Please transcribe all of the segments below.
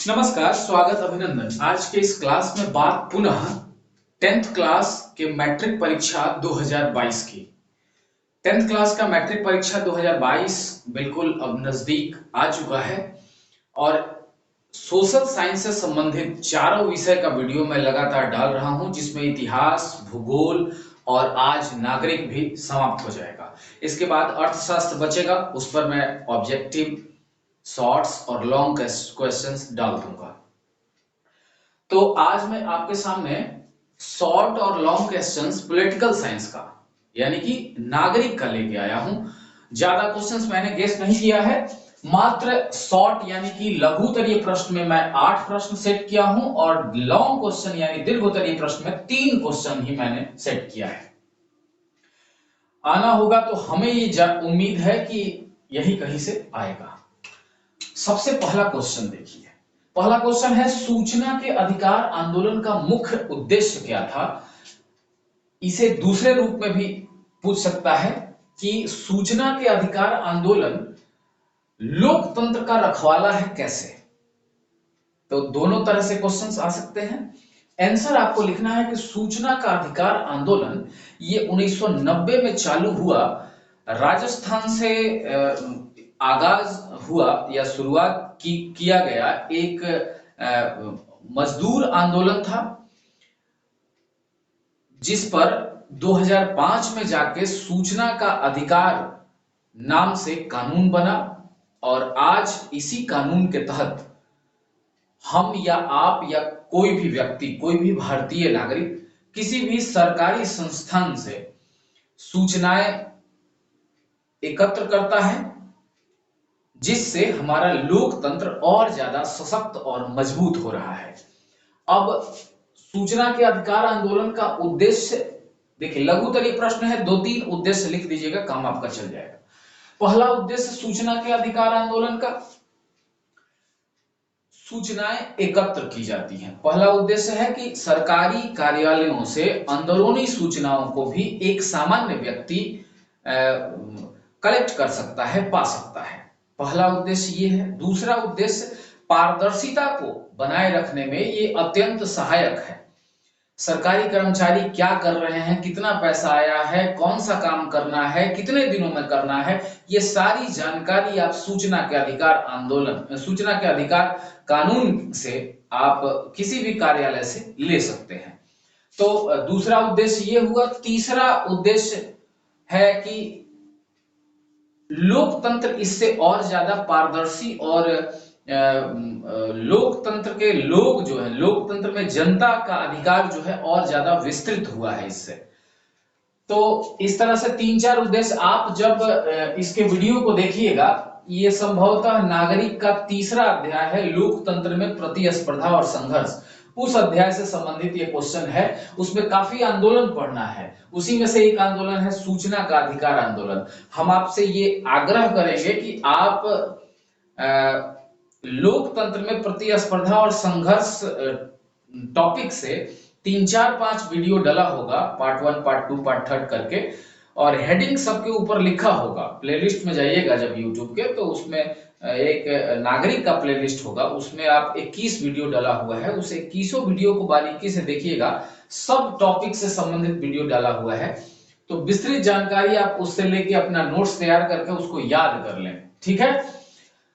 नमस्कार, स्वागत, अभिनंदन। आज के इस क्लास में बात पुनः 10th क्लास के मैट्रिक परीक्षा 2022 की। 10th क्लास का मैट्रिक परीक्षा 2022 बिल्कुल अब नजदीक आ चुका है और सोशल साइंस से संबंधित चारों विषय का वीडियो मैं लगातार डाल रहा हूं, जिसमें इतिहास, भूगोल और आज नागरिक भी समाप्त हो जाएगा। इसके बाद अर्थशास्त्र बचेगा, उस पर मैं ऑब्जेक्टिव, शॉर्ट्स और लॉन्ग क्वेश्चंस डाल दूंगा। तो आज मैं आपके सामने शॉर्ट और लॉन्ग क्वेश्चंस पॉलिटिकल साइंस का यानी कि नागरिक का लेके आया हूं। ज्यादा क्वेश्चंस मैंने गेस नहीं किया है, मात्र शॉर्ट यानी कि लघुतरीय प्रश्न में मैं 8 प्रश्न सेट किया हूं और लॉन्ग क्वेश्चन यानी दीर्घोत्तरीय प्रश्न में 3 क्वेश्चन ही मैंने सेट किया है। आना होगा तो हमें ये उम्मीद है कि यही कहीं से आएगा। सबसे पहला क्वेश्चन देखिए। पहला क्वेश्चन है, सूचना के अधिकार आंदोलन का मुख्य उद्देश्य क्या था? इसे दूसरे रूप में भी पूछ सकता है कि सूचना के अधिकार आंदोलन लोकतंत्र का रखवाला है कैसे? तो दोनों तरह से क्वेश्चंस आ सकते हैं। आंसर आपको लिखना है कि सूचना का अधिकार आंदोलन ये 1990 में चालू हुआ, राजस्थान से आगाज हुआ या शुरुआत किया गया एक मजदूर आंदोलन था, जिस पर 2005 में जाके सूचना का अधिकार नाम से कानून बना और आज इसी कानून के तहत हम या आप या कोई भी व्यक्ति, कोई भी भारतीय नागरिक किसी भी सरकारी संस्थान से सूचनाएं एकत्र करता है, जिससे हमारा लोकतंत्र और ज्यादा सशक्त और मजबूत हो रहा है। अब सूचना के अधिकार आंदोलन का उद्देश्य देखिए, लघुतरीय प्रश्न है, 2-3 उद्देश्य लिख दीजिएगा, काम आपका चल जाएगा। पहला उद्देश्य सूचना के अधिकार आंदोलन का, सूचनाएं एकत्र की जाती हैं। पहला उद्देश्य है कि सरकारी कार्यालयों से अंदरूनी सूचनाओं को भी एक सामान्य व्यक्ति कलेक्ट कर सकता है, पा सकता है। पहला उद्देश्य ये है। दूसरा उद्देश्य पारदर्शिता को बनाए रखने में ये अत्यंत सहायक है। सरकारी कर्मचारी क्या कर रहे हैं, कितना पैसा आया है, कौन सा काम करना है, कितने दिनों में करना है, ये सारी जानकारी आप सूचना के अधिकार आंदोलन, सूचना के अधिकार कानून से आप किसी भी कार्यालय से ले सकते हैं। तो दूसरा उद्देश्य ये हुआ। तीसरा उद्देश्य है कि लोकतंत्र इससे और ज्यादा पारदर्शी और लोकतंत्र के लोग जो है, लोकतंत्र में जनता का अधिकार जो है और ज्यादा विस्तृत हुआ है इससे। तो इस तरह से 3-4 उद्देश्य आप जब इसके वीडियो को देखिएगा, ये संभवतः नागरिक का तीसरा अध्याय है, लोकतंत्र में प्रतिस्पर्धा और संघर्ष, उस अध्याय से संबंधित ये क्वेश्चन है। उसमें काफी आंदोलन पढ़ना है, उसी में से एक आंदोलन है सूचना का अधिकार आंदोलन। हम आपसे ये आग्रह करेंगे कि आप लोकतंत्र में प्रतिस्पर्धा और संघर्ष टॉपिक से 3-4-5 वीडियो डला होगा, पार्ट 1, पार्ट 2, पार्ट 3 करके, और हेडिंग सबके ऊपर लिखा होगा। प्लेलिस्ट में जाइएगा जब यूट्यूब के, तो उसमें एक नागरिक का प्लेलिस्ट होगा, उसमें आप 21 वीडियो डला हुआ है, उस 21 वीडियो को बारीकी से देखिएगा, सब टॉपिक से संबंधित वीडियो डाला हुआ है। तो विस्तृत जानकारी आप उससे लेके अपना नोट्स तैयार करके उसको याद कर लें, ठीक है।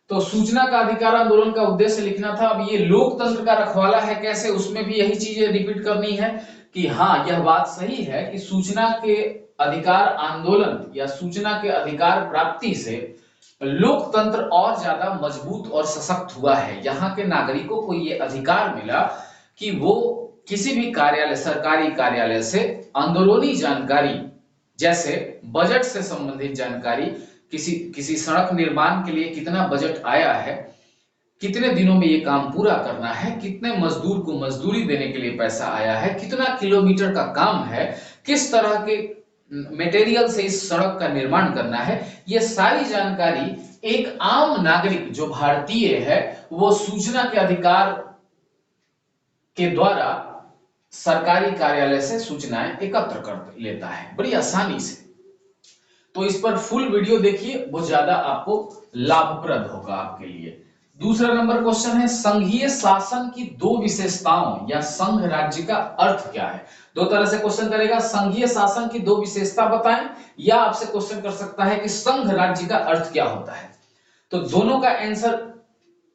तो सूचना का अधिकार आंदोलन का उद्देश्य लिखना था। अब ये लोकतंत्र का रखवाला है कैसे, उसमें भी यही चीजें रिपीट करनी है कि हाँ, यह बात सही है कि सूचना के अधिकार आंदोलन या सूचना के अधिकार प्राप्ति से लोकतंत्र और ज्यादा मजबूत और सशक्त हुआ है। यहाँ के नागरिकों को ये अधिकार मिला कि वो किसी भी कार्यालय, सरकारी कार्यालय से अंदरूनी जानकारी, जैसे बजट से संबंधित जानकारी, किसी सड़क निर्माण के लिए कितना बजट आया है, कितने दिनों में ये काम पूरा करना है, कितने मजदूर को मजदूरी देने के लिए पैसा आया है, कितना किलोमीटर का काम है, किस तरह के मटेरियल से इस सड़क का निर्माण करना है, ये सारी जानकारी एक आम नागरिक जो भारतीय है वो सूचना के अधिकार के द्वारा सरकारी कार्यालय से सूचनाएं एकत्र कर लेता है बड़ी आसानी से। तो इस पर फुल वीडियो देखिए, वो ज्यादा आपको लाभप्रद होगा आपके लिए। दूसरा नंबर क्वेश्चन है संघीय शासन की दो विशेषताओं या संघ राज्य का अर्थ क्या है। दो तरह से क्वेश्चन करेगा, संघीय शासन की दो विशेषता बताएं, या आपसे क्वेश्चन कर सकता है कि संघ राज्य का अर्थ क्या होता है। तो दोनों का आंसर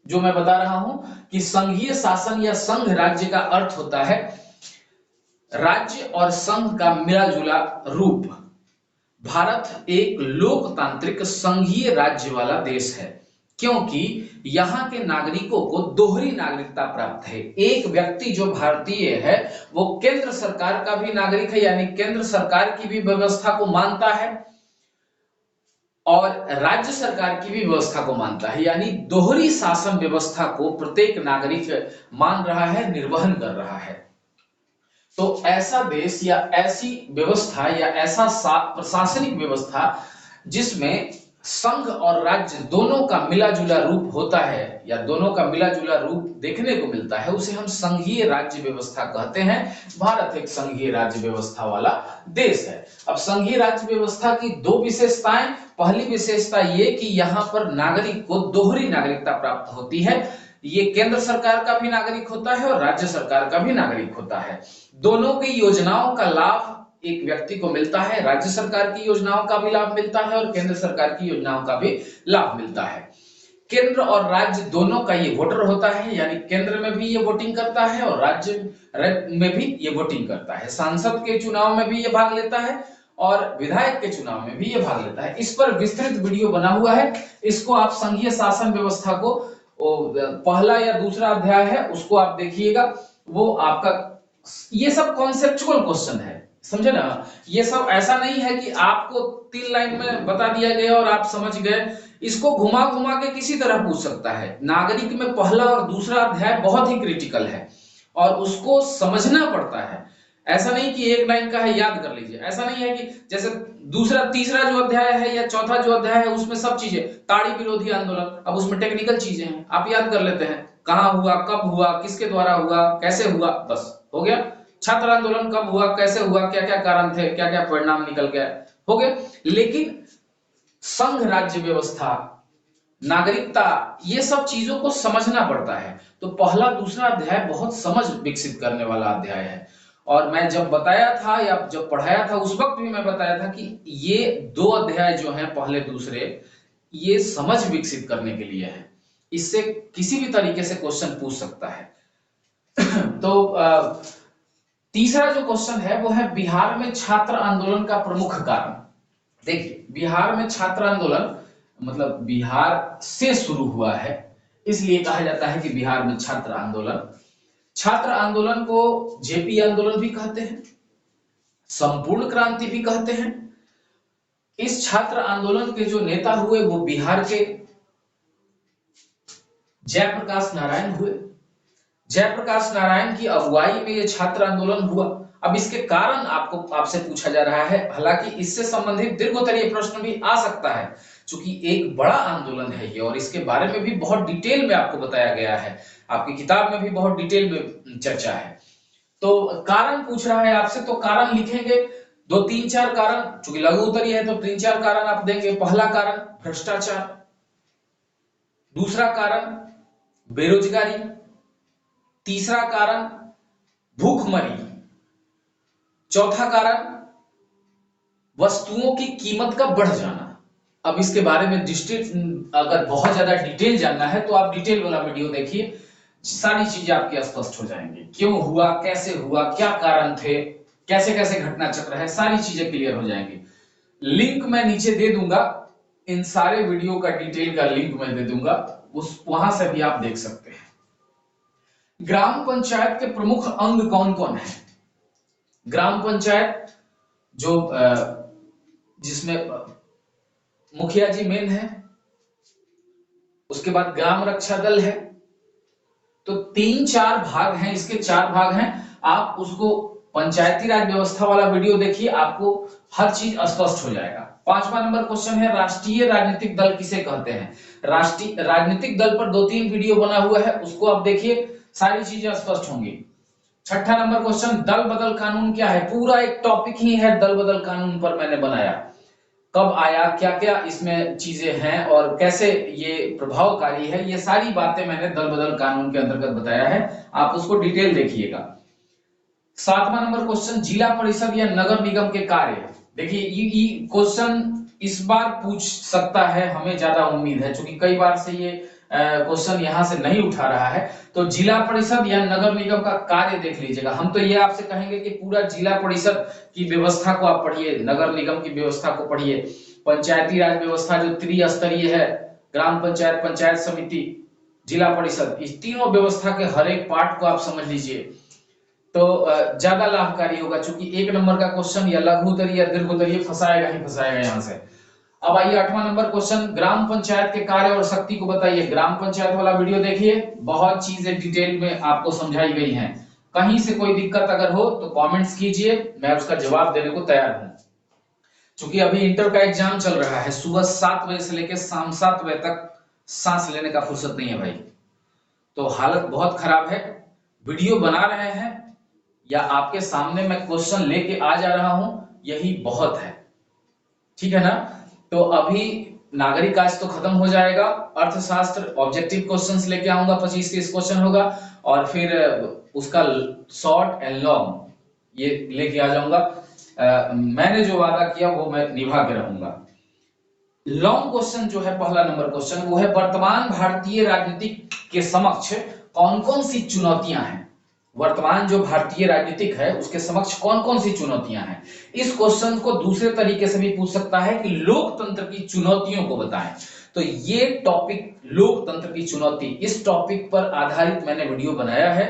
जो मैं बता रहा हूं कि संघीय शासन या संघ राज्य का अर्थ होता है राज्य और संघ का मिला जुला रूप। भारत एक लोकतांत्रिक संघीय राज्य वाला देश है क्योंकि यहाँ के नागरिकों को दोहरी नागरिकता प्राप्त है। एक व्यक्ति जो भारतीय है वो केंद्र सरकार का भी नागरिक है, यानी केंद्र सरकार की भी व्यवस्था को मानता है और राज्य सरकार की भी व्यवस्था को मानता है, यानी दोहरी शासन व्यवस्था को प्रत्येक नागरिक मान रहा है, निर्वहन कर रहा है। तो ऐसा देश या ऐसी व्यवस्था या ऐसा प्रशासनिक व्यवस्था जिसमें संघ और राज्य दोनों का मिला जुला रूप होता है या दोनों का मिला जुला रूप देखने को मिलता है, उसे हम संघीय राज्य व्यवस्था कहते हैं। भारत एक संघीय राज्य व्यवस्था वाला देश है। अब संघीय राज्य व्यवस्था की दो विशेषताएं, पहली विशेषता ये कि यहाँ पर नागरिक को दोहरी नागरिकता प्राप्त होती है। ये केंद्र सरकार का भी नागरिक होता है और राज्य सरकार का भी नागरिक होता है। दोनों की योजनाओं का लाभ एक व्यक्ति को मिलता है, राज्य सरकार की योजनाओं का भी लाभ मिलता है और केंद्र सरकार की योजनाओं का भी लाभ मिलता है। केंद्र और राज्य दोनों का ये वोटर होता है, यानी केंद्र में भी ये वोटिंग करता है और राज्य में भी ये वोटिंग करता है। सांसद के चुनाव में भी ये भाग लेता है और विधायक के चुनाव में भी ये भाग लेता है। इस पर विस्तृत वीडियो बना हुआ है, इसको आप संघीय शासन व्यवस्था को पहला या दूसरा अध्याय है उसको आप देखिएगा। वो आपका ये सब कॉन्सेप्चुअल क्वेश्चन है, समझे ना। ये सब ऐसा नहीं है कि आपको 3 लाइन में बता दिया गया और आप समझ गए। इसको घुमा घुमा के किसी तरह पूछ सकता है। नागरिक में पहला और दूसरा अध्याय बहुत ही क्रिटिकल है और उसको समझना पड़ता है। ऐसा नहीं कि एक लाइन का है याद कर लीजिए, ऐसा नहीं है कि जैसे दूसरा तीसरा जो अध्याय है या चौथा जो अध्याय है उसमें सब चीजें, ताड़ी विरोधी आंदोलन, अब उसमें टेक्निकल चीजें हैं, आप याद कर लेते हैं, कहां हुआ, कब हुआ, किसके द्वारा हुआ, कैसे हुआ, बस हो गया। छात्र आंदोलन कब हुआ, कैसे हुआ, क्या क्या कारण थे, क्या क्या परिणाम निकल गया, हो गया। लेकिन संघ राज्य व्यवस्था, नागरिकता, ये सब चीजों को समझना पड़ता है। तो पहला दूसरा अध्याय बहुत समझ विकसित करने वाला अध्याय है। और मैं जब बताया था या जब पढ़ाया था उस वक्त भी मैं बताया था कि ये दो अध्याय जो हैं पहले दूसरे, ये समझ विकसित करने के लिए है। इससे किसी भी तरीके से क्वेश्चन पूछ सकता है। तो तीसरा जो क्वेश्चन है वो है बिहार में छात्र आंदोलन का प्रमुख कारण। देखिए, बिहार में छात्र आंदोलन मतलब बिहार से शुरू हुआ है, इसलिए कहा जाता है कि बिहार में छात्र आंदोलन। छात्र आंदोलन को जेपी आंदोलन भी कहते हैं, संपूर्ण क्रांति भी कहते हैं। इस छात्र आंदोलन के जो नेता हुए वो बिहार के जयप्रकाश नारायण हुए। जयप्रकाश नारायण की अगुवाई में यह छात्र आंदोलन हुआ। अब इसके कारण आपसे पूछा जा रहा है, हालांकि इससे संबंधित दीर्घोत्तरीय प्रश्न भी आ सकता है, क्योंकि एक बड़ा आंदोलन है ये और इसके बारे में भी बहुत डिटेल में आपको बताया गया है, आपकी किताब में भी बहुत डिटेल में चर्चा है। तो कारण पूछ रहा है आपसे, तो कारण लिखेंगे 2-3-4 कारण, चूंकि लघु उत्तरीय है तो 3-4 कारण आप देंगे। पहला कारण भ्रष्टाचार, दूसरा कारण बेरोजगारी, तीसरा कारण भूखमरी, चौथा कारण वस्तुओं की कीमत का बढ़ जाना। अब इसके बारे में अगर बहुत ज्यादा डिटेल जानना है तो आप डिटेल वाला वीडियो देखिए, सारी चीजें आपकी स्पष्ट हो जाएंगी। क्यों हुआ, कैसे हुआ, क्या कारण थे, कैसे कैसे घटना चक्र है, सारी चीजें क्लियर हो जाएंगी। लिंक मैं नीचे दे दूंगा, इन सारे वीडियो का डिटेल का लिंक मैं दे दूंगा, वहां से भी आप देख सकते हैं। ग्राम पंचायत के प्रमुख अंग कौन कौन है? ग्राम पंचायत जो जिसमें मुखिया जी मेन है, उसके बाद ग्राम रक्षा दल है। तो 3-4 भाग हैं इसके, 4 भाग हैं। आप उसको पंचायती राज व्यवस्था वाला वीडियो देखिए, आपको हर चीज स्पष्ट हो जाएगा। 5वां नंबर क्वेश्चन है राष्ट्रीय राजनीतिक दल किसे कहते हैं? राष्ट्रीय राजनीतिक दल पर 2-3 वीडियो बना हुआ है, उसको आप देखिए, सारी चीजें स्पष्ट होंगी। 6ठा नंबर क्वेश्चन दल बदल कानून क्या है? पूरा एक टॉपिक ही है दल बदल कानून पर मैंने बनाया। कब आया, क्या क्या इसमें चीजें हैं और कैसे ये प्रभावकारी है, ये सारी बातें मैंने दल बदल कानून के अंतर्गत बताया है, आप उसको डिटेल देखिएगा। 7वां नंबर क्वेश्चन, जिला परिषद या नगर निगम के कार्य। देखिए ये क्वेश्चन इस बार पूछ सकता है, हमें ज्यादा उम्मीद है, क्योंकि कई बार से ये क्वेश्चन यहां से नहीं उठा रहा है। तो जिला परिषद या नगर निगम का कार्य देख लीजिएगा। हम तो ये आपसे कहेंगे कि पूरा जिला परिषद की व्यवस्था को आप पढ़िए, नगर निगम की व्यवस्था को पढ़िए, पंचायती राज व्यवस्था जो त्रिस्तरीय है, ग्राम पंचायत, पंचायत समिति, जिला परिषद, इस तीनों व्यवस्था के हर एक पार्ट को आप समझ लीजिए, तो ज्यादा लाभकारी होगा। चूंकि 1 नंबर का क्वेश्चन या लघु उत्तरीय या दीर्घ उत्तरीय फंसाएगा ही फंसाएगा यहां से। अब आइए 8वां नंबर क्वेश्चन, ग्राम पंचायत के कार्य और शक्ति को बताइए। ग्राम पंचायत वाला वीडियो देखिए, बहुत चीजें डिटेल में आपको समझाई गई हैं। कहीं से कोई दिक्कत अगर हो तो कमेंट्स कीजिए, मैं उसका जवाब देने को तैयार हूं। चूंकि अभी इंटर का एग्जाम चल रहा है, सुबह 7 बजे से लेकर शाम 7 बजे तक सांस लेने का फुर्सत नहीं है भाई, तो हालत बहुत खराब है। वीडियो बना रहे हैं या आपके सामने मैं क्वेश्चन लेके आ जा रहा हूं, यही बहुत है, ठीक है ना। तो अभी नागरिक आज तो खत्म हो जाएगा, अर्थशास्त्र ऑब्जेक्टिव क्वेश्चंस लेके आऊंगा, 25-30 क्वेश्चन होगा, और फिर उसका शॉर्ट एंड लॉन्ग ये लेके आ जाऊंगा। मैंने जो वादा किया वो मैं निभा के रहूंगा। लॉन्ग क्वेश्चन जो है, पहला नंबर क्वेश्चन वो है, वर्तमान भारतीय राजनीति के समक्ष कौन कौन सी चुनौतियां हैं। वर्तमान जो भारतीय राजनीतिक है उसके समक्ष कौन कौन सी चुनौतियां हैं। इस क्वेश्चन को दूसरे तरीके से भी पूछ सकता है कि लोकतंत्र की चुनौतियों को बताएं। तो ये टॉपिक, लोकतंत्र की चुनौती, इस टॉपिक पर आधारित मैंने वीडियो बनाया है।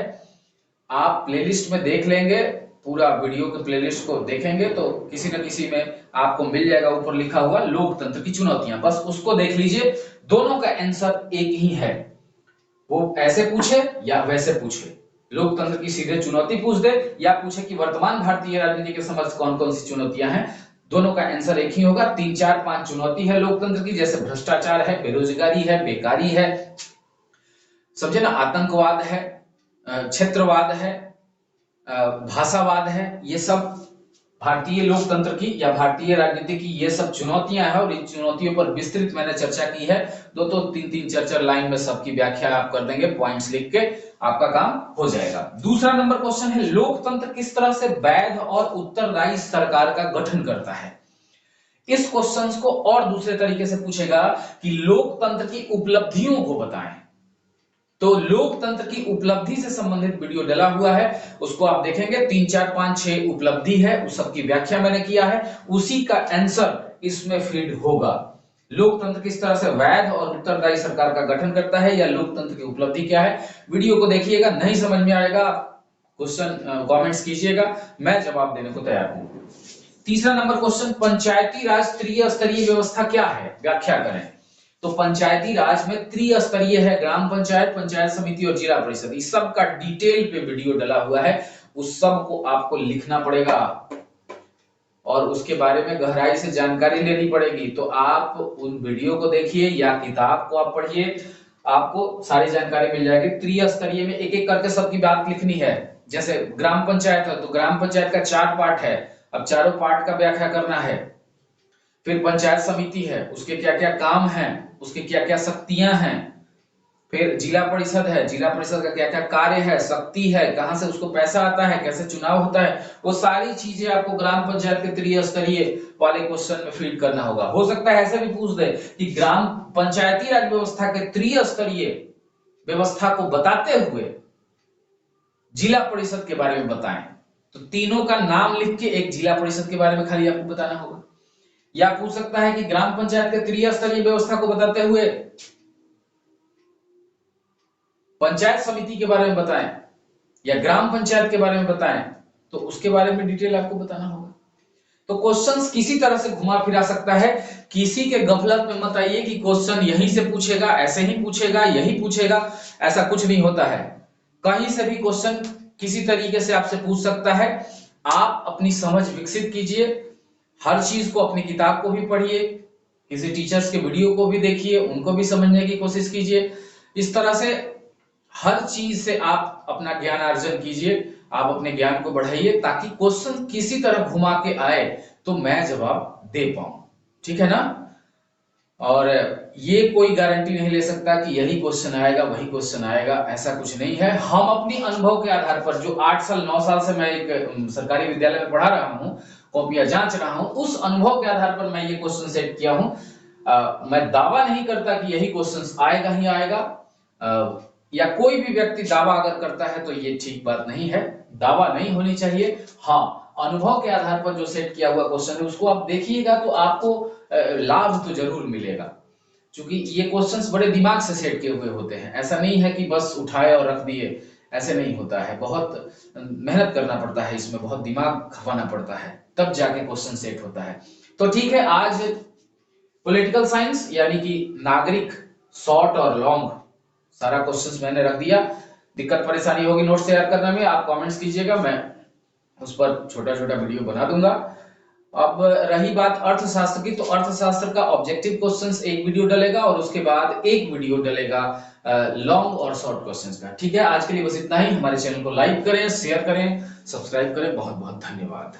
आप प्लेलिस्ट में देख लेंगे, पूरा वीडियो के प्लेलिस्ट को देखेंगे तो किसी न किसी में आपको मिल जाएगा, ऊपर लिखा हुआ लोकतंत्र की चुनौतियां, बस उसको देख लीजिए। दोनों का आंसर एक ही है, वो ऐसे पूछे या वैसे पूछे, लोकतंत्र की सीधे चुनौती पूछ दे या पूछे कि वर्तमान भारतीय राजनीति के समक्ष कौन कौन सी चुनौतियां हैं, दोनों का आंसर एक ही होगा। 3, 4, 5 चुनौती है लोकतंत्र की, जैसे भ्रष्टाचार है, बेरोजगारी है, बेकारी है, समझे ना, आतंकवाद है, क्षेत्रवाद है, भाषावाद है, ये सब भारतीय लोकतंत्र की या भारतीय राजनीति की ये सब चुनौतियां हैं। और इन चुनौतियों पर विस्तृत मैंने चर्चा की है, 2-2, 3-3, 4-4 लाइन में सबकी व्याख्या आप कर देंगे, पॉइंट्स लिख के आपका काम हो जाएगा। दूसरा नंबर क्वेश्चन है, लोकतंत्र किस तरह से वैध और उत्तरदायी सरकार का गठन करता है। इस क्वेश्चन को और दूसरे तरीके से पूछेगा कि लोकतंत्र की उपलब्धियों को बताएं। तो लोकतंत्र की उपलब्धि से संबंधित वीडियो डला हुआ है, उसको आप देखेंगे। 3, 4, 5, 6 उपलब्धि है, उस सबकी व्याख्या मैंने किया है, उसी का आंसर इसमें फीड होगा। लोकतंत्र किस तरह से वैध और उत्तरदायी सरकार का गठन करता है या लोकतंत्र की उपलब्धि क्या है, वीडियो को देखिएगा। नहीं समझ में आएगा क्वेश्चन कमेंट्स कीजिएगा, मैं जवाब देने को तैयार हूं। तीसरा नंबर क्वेश्चन, पंचायती राज त्रिस्तरीय व्यवस्था क्या है, व्याख्या करें। तो पंचायती राज में त्रिस्तरीय है, ग्राम पंचायत, पंचायत समिति और जिला परिषद, इस सब का डिटेल पे वीडियो डला हुआ है, उस सब को आपको लिखना पड़ेगा और उसके बारे में गहराई से जानकारी लेनी पड़ेगी। तो आप उन वीडियो को देखिए या किताब को आप पढ़िए, आपको सारी जानकारी मिल जाएगी। त्रिस्तरीय में एक एक करके सबकी बात लिखनी है। जैसे ग्राम पंचायत है तो ग्राम पंचायत का 4 पार्ट है, अब चारों पार्ट का व्याख्या करना है। फिर पंचायत समिति है, उसके क्या क्या काम हैं, उसके क्या क्या शक्तियां हैं। फिर जिला परिषद है, जिला परिषद का क्या क्या कार्य है, शक्ति है, कहां से उसको पैसा आता है, कैसे चुनाव होता है, वो सारी चीजें आपको ग्राम पंचायत के त्रिस्तरीय वाले क्वेश्चन में फीड करना होगा। हो सकता है ऐसे भी पूछ दे कि ग्राम पंचायती राज व्यवस्था के त्रिस्तरीय व्यवस्था को बताते हुए जिला परिषद के बारे में बताएं, तो तीनों का नाम लिख के एक जिला परिषद के बारे में खाली आपको बताना होगा। या पूछ सकता है कि ग्राम पंचायत के त्रिस्तरीय व्यवस्था को बताते हुए पंचायत समिति के बारे में बताएं या ग्राम पंचायत के बारे में बताएं, तो उसके बारे में डिटेल आपको बताना होगा। तो क्वेश्चंस किसी तरह से घुमा फिरा सकता है, किसी के गफलत में मत आइए कि क्वेश्चन यहीं से पूछेगा, ऐसे ही पूछेगा, यही पूछेगा, ऐसा कुछ नहीं होता है। कहीं से भी क्वेश्चन किसी तरीके से आपसे पूछ सकता है। आप अपनी समझ विकसित कीजिए, हर चीज को, अपनी किताब को भी पढ़िए, किसी टीचर्स के वीडियो को भी देखिए, उनको भी समझने की कोशिश कीजिए। इस तरह से हर चीज से आप अपना ज्ञान अर्जन कीजिए, आप अपने ज्ञान को बढ़ाइए, ताकि क्वेश्चन किसी तरह घुमा के आए तो मैं जवाब दे पाऊं। ठीक है ना। और ये कोई गारंटी नहीं ले सकता कि यही क्वेश्चन आएगा वही क्वेश्चन आएगा, ऐसा कुछ नहीं है। हम अपनी अनुभव के आधार पर, जो 8 साल 9 साल से मैं एक सरकारी विद्यालय में पढ़ा रहा हूँ, कॉपियां जांच रहा हूं, उस अनुभव के आधार पर मैं ये क्वेश्चन सेट किया हूं। मैं दावा नहीं करता कि यही क्वेश्चन आएगा ही आएगा, या कोई भी व्यक्ति दावा अगर करता है तो ये ठीक बात नहीं है, दावा नहीं होनी चाहिए। हाँ, अनुभव के आधार पर जो सेट किया हुआ क्वेश्चन है उसको आप देखिएगा तो आपको लाभ तो जरूर मिलेगा, क्योंकि ये क्वेश्चंस बड़े दिमाग से सेट किए हुए होते हैं। ऐसा नहीं है कि बस उठाए और रख दिए, ऐसे नहीं होता है। बहुत मेहनत करना पड़ता है इसमें, बहुत दिमाग खपाना पड़ता है, तब जाके क्वेश्चन सेट होता है। तो ठीक है, आज पॉलिटिकल साइंस यानी कि नागरिक शॉर्ट और लॉन्ग सारा क्वेश्चंस मैंने रख दिया। दिक्कत परेशानी होगी नोट्स तैयार करने में, आप कमेंट्स कीजिएगा, मैं उस पर छोटा छोटा वीडियो बना दूंगा। अब रही बात अर्थशास्त्र की, तो अर्थशास्त्र का ऑब्जेक्टिव क्वेश्चंस एक वीडियो डलेगा और उसके बाद एक वीडियो डलेगा लॉन्ग और शॉर्ट क्वेश्चंस का। ठीक है, आज के लिए बस इतना ही। हमारे चैनल को लाइक करें, शेयर करें, सब्सक्राइब करें। बहुत बहुत धन्यवाद।